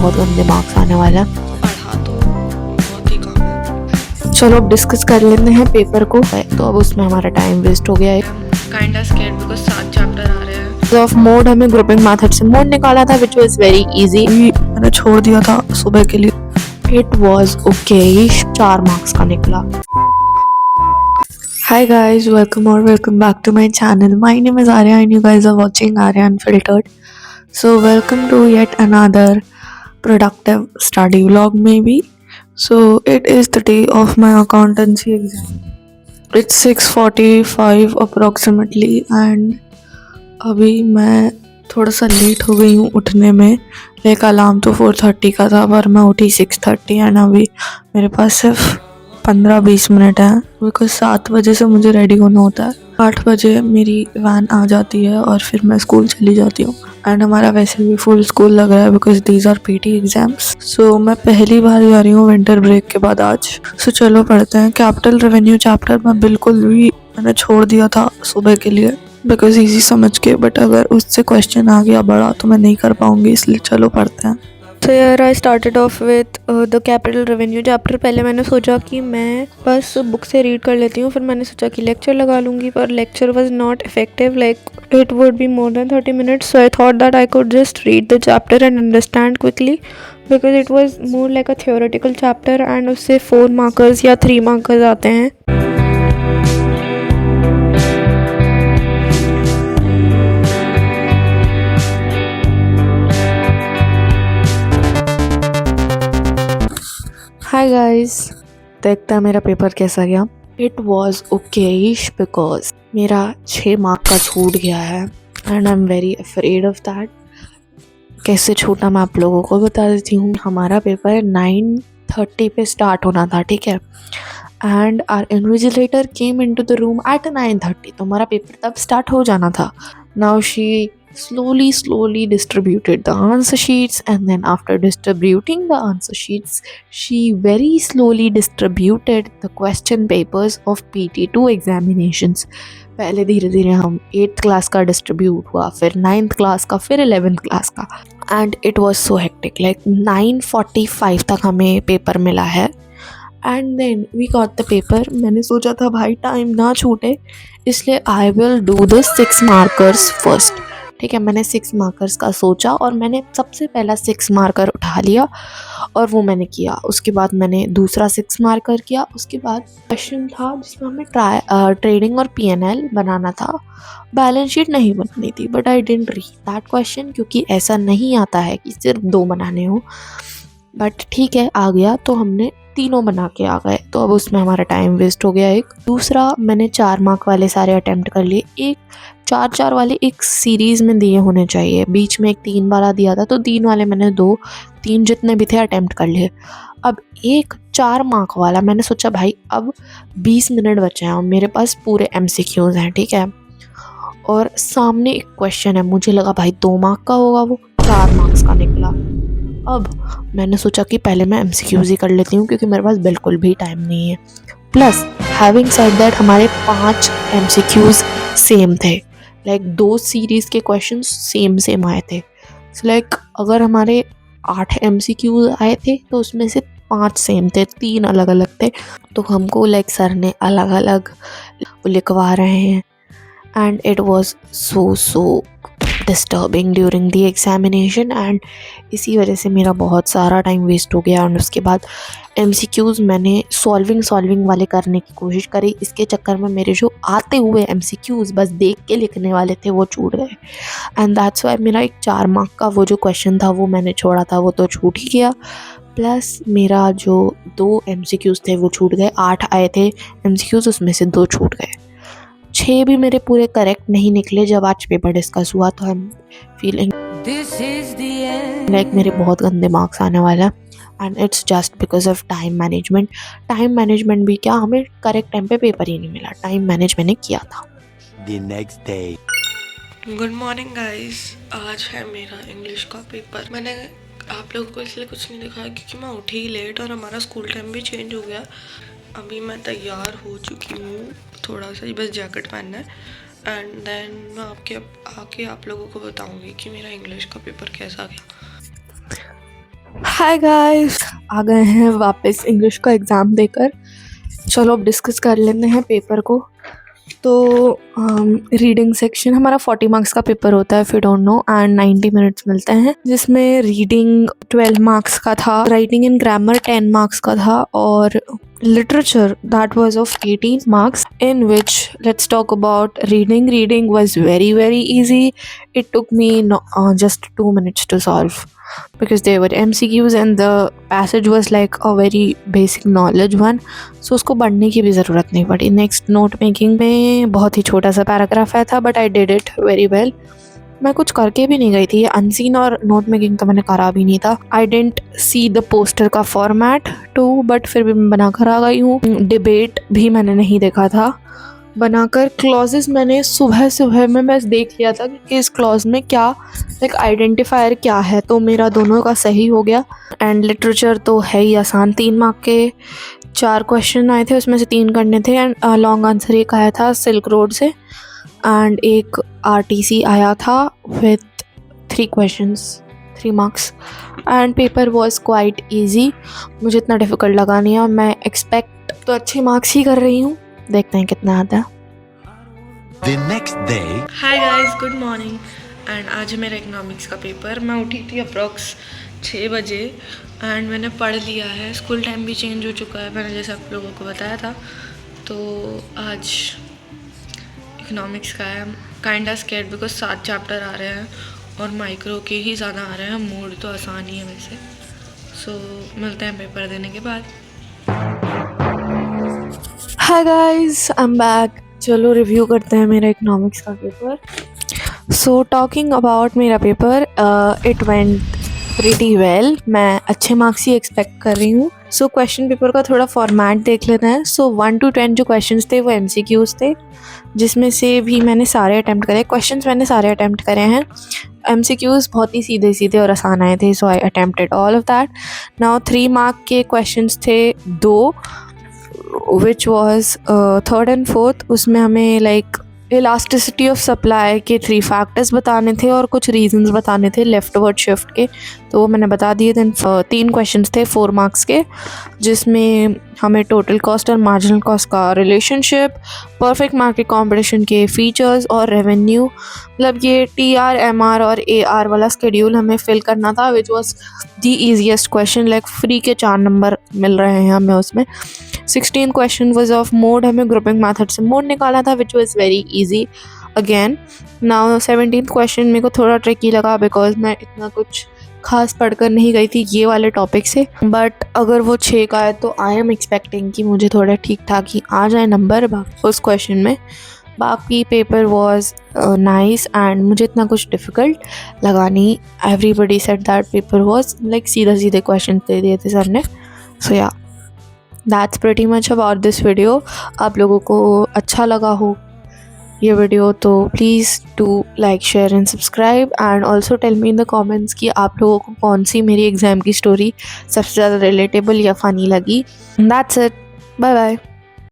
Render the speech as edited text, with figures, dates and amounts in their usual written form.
बहुत गंदे मार्क्स आने वाले हैं। पढ़ा तो बहुत ही कम है। चलो अब डिस्कस कर लेते हैं पेपर को। तो अब उसमें हमारा टाइम वेस्ट हो गया है। Kind of scared because 7 chapter आ रहे हैं। ऑफ मोड हमें ग्रुपिंग मेथड से मोड निकाला था विच वाज वेरी इजी। मैंने छोड़ दिया था सुबह के लिए। इट वाज ओके, 4 मार्क्स का निकला। Hi guys, welcome back to my channel. My name is Arya and you guys are watching Arya Unfiltered. So welcome to yet another productive study vlog maybe. So it is the day of my accountancy exam. It's 6:45 approximately and अभी मैं थोड़ा सा late हो गई हूँ उठने में। Like alarm तो 4:30 का था पर मैं उठी 6:30 एंड अभी मेरे पास सिर्फ 15-20 मिनट है बिकॉज 7 बजे से मुझे रेडी होना होता है। 8 बजे मेरी वैन आ जाती है और फिर मैं स्कूल चली जाती हूँ एंड हमारा वैसे भी फुल स्कूल लग रहा है because these are PT exams. So मैं पहली बार जा रही हूँ विंटर ब्रेक के बाद आज। सो चलो पढ़ते हैं। कैपिटल रेवेन्यू चैप्टर मैं बिल्कुल भी मैंने छोड़ दिया था सुबह के लिए बिकॉज ईजी समझ के, बट अगर उससे क्वेश्चन आ गया बड़ा तो मैं नहीं कर पाऊंगी, इसलिए चलो पढ़ते हैं। तो यार I started off with the capital revenue chapter. पहले मैंने सोचा कि मैं बस बुक से रीड कर लेती हूँ, फिर मैंने सोचा कि लेक्चर लगा लूँगी, पर lecture was not effective, like it would be more than 30 minutes. So I thought that I could just read the chapter and understand quickly because it was more like a theoretical chapter and उससे 4 markers या 3 markers आते हैं। Hi guys, देखता है मेरा paper कैसा गया। It was ओकेइश because मेरा 6 मार्क का छूट गया है and I am very afraid of that. कैसे छूटा मैं आप लोगों को बता देती हूँ। हमारा पेपर 9:30 पे स्टार्ट होना था, ठीक है, and our invigilator came into the room at 9:30, तो हमारा पेपर तब स्टार्ट हो जाना था। Now she slowly distributed the answer sheets and then after distributing the answer sheets she very slowly distributed the question papers of PT2 examinations। पहले धीरे धीरे हम 8th क्लास का डिस्ट्रीब्यूट हुआ, फिर 9th क्लास का, फिर 11th क्लास का and it was so hectic. Like 9:45 तक हमें पेपर मिला है and then we got the paper. मैंने सोचा था भाई टाइम ना छूटे इसलिए I will do the 6 markers first, ठीक है। मैंने 6 मार्कर्स का सोचा और मैंने सबसे पहला 6 मार्कर उठा लिया और वो मैंने किया। उसके बाद मैंने दूसरा 6 मार्कर किया। उसके बाद क्वेश्चन था जिसमें हमें ट्रेडिंग और PNL बनाना था, बैलेंस शीट नहीं बनानी थी, but I didn't read that question क्योंकि ऐसा नहीं आता है कि सिर्फ 2 बनाने हो, बट ठीक है आ गया तो हमने तीनों बना के आ गए। तो अब उसमें हमारा टाइम वेस्ट हो गया। एक दूसरा मैंने 4 मार्क वाले सारे अटेम्प्ट कर लिए। एक 4-4 वाले एक सीरीज़ में दिए होने चाहिए, बीच में एक 3 वाला दिया था तो 3 वाले मैंने 2-3 जितने भी थे अटेम्प्ट कर लिए। अब एक 4 मार्क वाला मैंने सोचा भाई अब 20 मिनट बचे हैं और मेरे पास पूरे MCQs हैं, ठीक है, और सामने एक क्वेश्चन है। मुझे लगा भाई 2 मार्क का होगा, वो 4 मार्क्स का निकला। अब मैंने सोचा कि पहले मैं MCQs ही कर लेती हूँ क्योंकि मेरे पास बिल्कुल भी टाइम नहीं है। प्लस हैविंग सेड दैट हमारे 5 MCQs सेम थे, लाइक 2 सीरीज़ के क्वेश्चंस सेम आए थे। सो लाइक अगर हमारे 8 MCQs आए थे तो उसमें से 5 सेम थे, 3 अलग अलग थे। तो हमको लाइक सर ने अलग अलग लिखवा रहे हैं and it was so disturbing during the examination and इसी वजह से मेरा बहुत सारा टाइम वेस्ट हो गया। और उसके बाद MCQs मैंने सॉल्विंग वाले करने की कोशिश करी, इसके चक्कर में मेरे जो आते हुए MCQs बस देख के लिखने वाले थे वो छूट गए एंड दैट्स वाई मेरा एक 4 मार्क का वो जो क्वेश्चन था वो मैंने छोड़ा था, वो तो छूट ही गया। प्लस मेरा जो 2 MCQs थे वो छूट गए। 8 आए थे MCQs, उसमें से 2 छूट गए। 6 भी मेरे पूरे करेक्ट नहीं निकले जब आज पेपर डिस्कस हुआ, तो आई एम फीलिंग लाइक मेरे बहुत गंदे मार्क्स आने वाला and it's just because of time management. Time management भी क्या, हमें करेक्ट टाइम पे पेपर ही नहीं मिला, टाइम मैनेज मैंने किया था। The next day. Good morning guys, आज है मेरा इंग्लिश का पेपर। मैंने आप लोगों को इसलिए कुछ नहीं दिखाया क्योंकि मैं उठी ही लेट और हमारा स्कूल टाइम भी चेंज हो गया। अभी मैं तैयार हो चुकी हूँ, थोड़ा सा ही बस जैकेट पहनना है एंड देन मैं आके आप लोगों को बताऊंगी कि मेरा इंग्लिश का पेपर कैसा गया। हाय गाइस, आ गए हैं वापस इंग्लिश का एग्ज़ाम देकर। चलो अब डिस्कस कर लेते हैं पेपर को। तो रीडिंग सेक्शन हमारा 40 मार्क्स का पेपर होता है if you don't know, and 90 minutes मिलते हैं, जिसमें रीडिंग 12 मार्क्स का था, राइटिंग एंड ग्रामर 10 मार्क्स का था, और literature that was of 18 marks, in which let's talk about reading was very easy. It took me just 2 minutes to solve because they were MCQs and the passage was like a very basic knowledge one, so उसको पढ़ने की भी ज़रूरत नहीं पड़ी. Next note making में बहुत ही छोटा सा पैराग्राफ आया था, but I did it very well. मैं कुछ करके भी नहीं गई थी, अनसीन और नोट मेकिंग तो मैंने करा भी नहीं था. आई डेंट सी द पोस्टर का फॉर्मेट टू, बट फिर भी मैं बनाकर आ गई हूँ. डिबेट भी मैंने नहीं देखा था बनाकर. क्लॉजेस मैंने सुबह में बस देख लिया था कि इस क्लॉज में क्या लाइक आइडेंटिफायर क्या है, तो मेरा दोनों का सही हो गया. एंड लिटरेचर तो है ही आसान, 3 मार्क के 4 क्वेश्चन आए थे, उसमें से 3 करने थे. एंड लॉन्ग आंसर एक आया था सिल्क रोड से, एंड एक RTC आया था with 3 questions, 3 marks. And paper was quite easy, मुझे इतना डिफ़िकल्ट लगा नहीं है. मैं एक्सपेक्ट तो अच्छे मार्क्स ही कर रही हूँ, देखते हैं कितना आता है. The next day. Hi guys, good morning. And आज है मेरा इकोनॉमिक्स का पेपर. मैं उठी थी अप्रॉक्स 6 बजे एंड मैंने पढ़ लिया है. स्कूल टाइम भी चेंज हो चुका है, मैंने जैसे आप लोगों को बताया था. तो आज इकोनॉमिक्स का है. काइंडा स्कैर्ड बिकॉज 7 चैप्टर आ रहे हैं और माइक्रो के ही ज़्यादा आ रहे हैं. मूड तो आसान ही है वैसे. सो मिलते हैं पेपर देने के बाद. Hi guys, I am back. चलो रिव्यू करते हैं मेरा इकोनॉमिक्स का पेपर. सो टॉकिंग अबाउट मेरा paper, it went pretty well. मैं अच्छे मार्क्स ही एक्सपेक्ट कर रही हूँ. सो क्वेश्चन पेपर का थोड़ा फॉर्मेट देख लेते हैं. सो 1 to 10 जो क्वेश्चंस थे वो MCQs थे, जिसमें से भी मैंने सारे अटैम्प्ट करे. क्वेश्चंस मैंने सारे अटैम्प्ट करे हैं. MCQs बहुत ही सीधे और आसान आए थे, so I attempted all of that. Now 3 mark के क्वेश्चंस थे 2, which was 3rd and 4th. उसमें हमें लाइक इलास्टिसिटी ऑफ सप्लाई के 3 फैक्टर्स बताने थे और कुछ रीजंस बताने थे लेफ्टवर्ड शिफ्ट के, तो वो मैंने बता दिए. देन 3 क्वेश्चंस थे 4 मार्क्स के, जिसमें हमें टोटल कॉस्ट और मार्जिनल कॉस्ट का रिलेशनशिप, परफेक्ट मार्केट कॉम्पिटिशन के फीचर्स और रेवेन्यू, मतलब ये TR, MR और AR वाला स्केड्यूल हमें फिल करना था, which was the easiest question. Like free के 4 नंबर मिल रहे हैं हमें उसमें. 16 क्वेश्चन वॉज ऑफ मोड, हमें ग्रुपिंग मैथड से मोड निकालना था, which was very easy again. Now 17th question मेरे को थोड़ा ट्रिकी लगा बिकॉज मैं इतना कुछ खास पढ़कर नहीं गई थी ये वाले टॉपिक से, बट अगर वो 6 का है तो आई एम एक्सपेक्टिंग कि मुझे थोड़ा ठीक ठाक ही आ जाए नंबर उस क्वेश्चन में. बाकी पेपर वॉज नाइस एंड मुझे इतना कुछ डिफ़िकल्ट लगा नहीं. Everybody said that paper was like सीधे क्वेश्चन दे दिए थे सर ने. So yeah that's pretty much about this video. आप लोगों को अच्छा लगा हो ये वीडियो तो please do like, share and subscribe. And also tell me in the comments कि आप लोगों को कौन सी मेरी एग्ज़ाम की स्टोरी सबसे ज़्यादा रिलेटेबल या फ़नी लगी. That's it, bye bye.